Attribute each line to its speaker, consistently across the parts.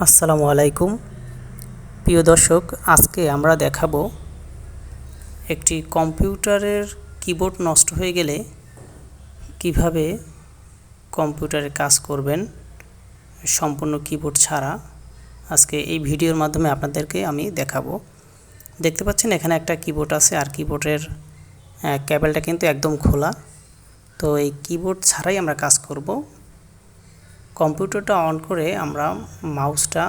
Speaker 1: আসসালামু আলাইকুম প্রিয় দর্শক, আজকে আমরা দেখাবো একটি কম্পিউটারের কিবোর্ড নষ্ট হয়ে গেলে কিভাবে কম্পিউটারে কাজ করবেন সম্পূর্ণ কিবোর্ড ছাড়া। আজকে এই ভিডিওর মাধ্যমে আপনাদেরকে আমি দেখাবো। দেখতে পাচ্ছেন এখানে একটা কিবোর্ড আছে আর কিবোর্ডের কেবলটা কিন্তু একদম খোলা। তো এই কিবোর্ড ছাড়াই আমরা কাজ করব। কম্পিউটারটা অন করে আমরা মাউসটা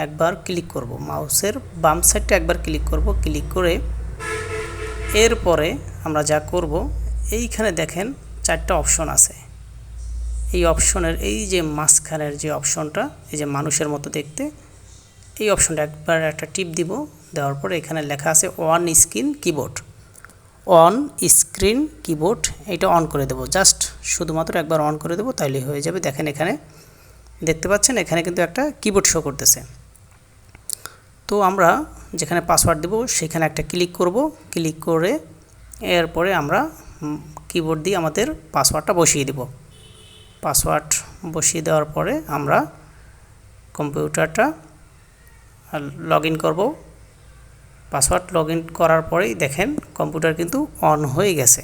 Speaker 1: একবার ক্লিক করব, মাউসের বাম সাইডটা একবার ক্লিক করব। ক্লিক করে এরপরে আমরা যা করব, এইখানে দেখেন চারটা অপশন আছে। এই অপশনের এই যে মাঝখানের যে অপশনটা, এই যে মানুষের মতো দেখতে, এই অপশনটা একবার একটা টিপ দিব। দেওয়ার পরে এখানে লেখা আছে on screen keyboard, on screen keyboard. এটা অন করে দেব, জাস্ট শুধুমাত্র একবার অন করে দেব, তাইলে হয়ে যাবে। দেখেন এখানে দেখতে পাচ্ছেন এখানে কিন্তু একটা কিবোর্ড শো করতেছে। তো আমরা যেখানে পাসওয়ার্ড দেব সেখানে একটা ক্লিক করব। ক্লিক করে এরপরে আমরা কিবোর্ড দিয়ে আমাদের পাসওয়ার্ডটা বসিয়ে দেব। পাসওয়ার্ড বসিয়ে দেওয়ার পরে আমরা কম্পিউটারটা লগ ইন করব। পাসওয়ার্ড লগ ইন করার পরেই দেখেন কম্পিউটার কিন্তু অন হয়ে গেছে।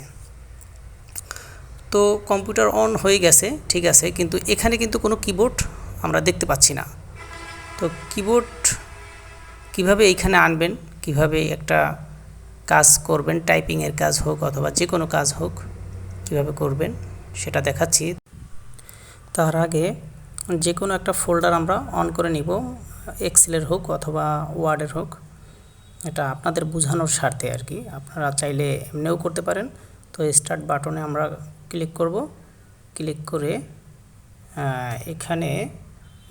Speaker 1: তো কম্পিউটার অন হয়ে গেছে, ঠিক আছে, কিন্তু এখানে কিন্তু কোনো কিবোর্ড আমরা দেখতে পাচ্ছি না। তো কিবোর্ড কিভাবে এইখানে আনবেন, কিভাবে একটা কাজ করবেন, টাইপিংয়ের কাজ হোক অথবা যে কোনো কাজ হোক, কিভাবে করবেন সেটা দেখাচ্ছি। তার আগে যে কোনো একটা ফোল্ডার আমরা অন করে নিব, এক্সেলের হোক অথবা ওয়ার্ডের হোক। এটা আপনাদের বোঝানোর স্বার্থে আর কি, আপনারা চাইলে এমনিও করতে পারেন। তো স্টার্ট বাটনে আমরা ক্লিক করব। ক্লিক করে এখানে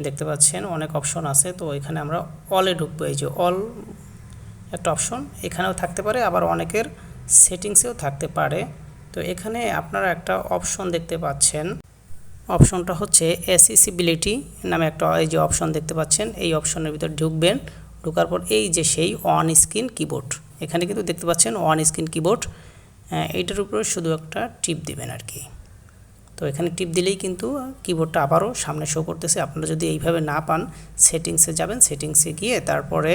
Speaker 1: দেখতে পাচ্ছেন অনেক অপশন আছে। তো এখানে আমরা অলে ঢুকবো। এই যে অল একটা অপশন, এখানেও থাকতে পারে, আবার অনেকের সেটিংসেও থাকতে পারে। তো এখানে আপনারা একটা অপশন দেখতে পাচ্ছেন, অপশনটা হচ্ছে অ্যাসেসিবিলিটি নামে একটা এই যে অপশন দেখতে পাচ্ছেন, এই অপশনের ভিতর ঢুকবেন। ঢোকার পর এই যে সেই অন স্ক্রিন কিবোর্ড, এখানে কিন্তু দেখতে পাচ্ছেন অন স্ক্রিন কিবোর্ড, এইটার উপরে শুধু একটা টিপ দিবেন আর কি। তো এখানে টিপ দিলেই কিন্তু কিবোর্ডটা আবারও সামনে শো করতেছে। আপনারা যদি এইভাবে না পান, সেটিংসে যাবেন, সেটিংসে গিয়ে তারপরে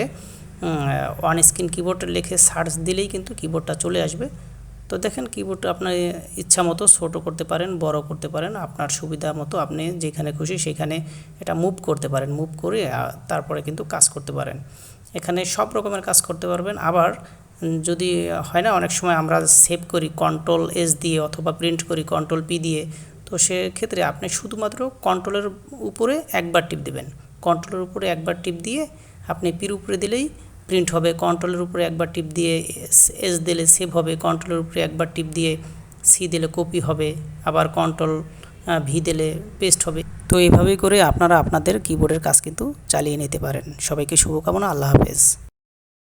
Speaker 1: অন স্ক্রিন কিবোর্ড লিখে সার্চ দিলেই কিন্তু কিবোর্ডটা চলে আসবে। তো দেখেন কিবোর্ডটা আপনার ইচ্ছা মতো ছোটো করতে পারেন, বড় করতে পারেন, আপনার সুবিধা মতো আপনি যেখানে খুশি সেখানে এটা মুভ করতে পারেন। মুভ করে তারপরে কিন্তু কাজ করতে পারেন। এখানে সব রকমের কাজ করতে পারবেন। আবার যদি হয় না, অনেক সময় আমরা সেভ করি কন্ট্রোল-S দিয়ে অথবা প্রিন্ট করি কন্ট্রোল-P দিয়ে। তো সেক্ষেত্রে আপনি শুধুমাত্র কন্ট্রোলের উপরে একবার টিপ দেবেন। কন্ট্রোলের উপরে একবার টিপ দিয়ে আপনি পির উপরে দিলেই প্রিন্ট হবে। কন্ট্রোলের উপরে একবার টিপ দিয়ে S দিলে সেভ হবে। কন্ট্রোলের উপরে একবার টিপ দিয়ে C দিলে কপি হবে। আবার কন্ট্রোল-V দিলে পেস্ট হবে। তো এইভাবেই করে আপনারা আপনাদের কিবোর্ডের কাজ কিন্তু চালিয়ে নিতে পারেন। সবাইকে শুভকামনা। আল্লাহ হাফেজ।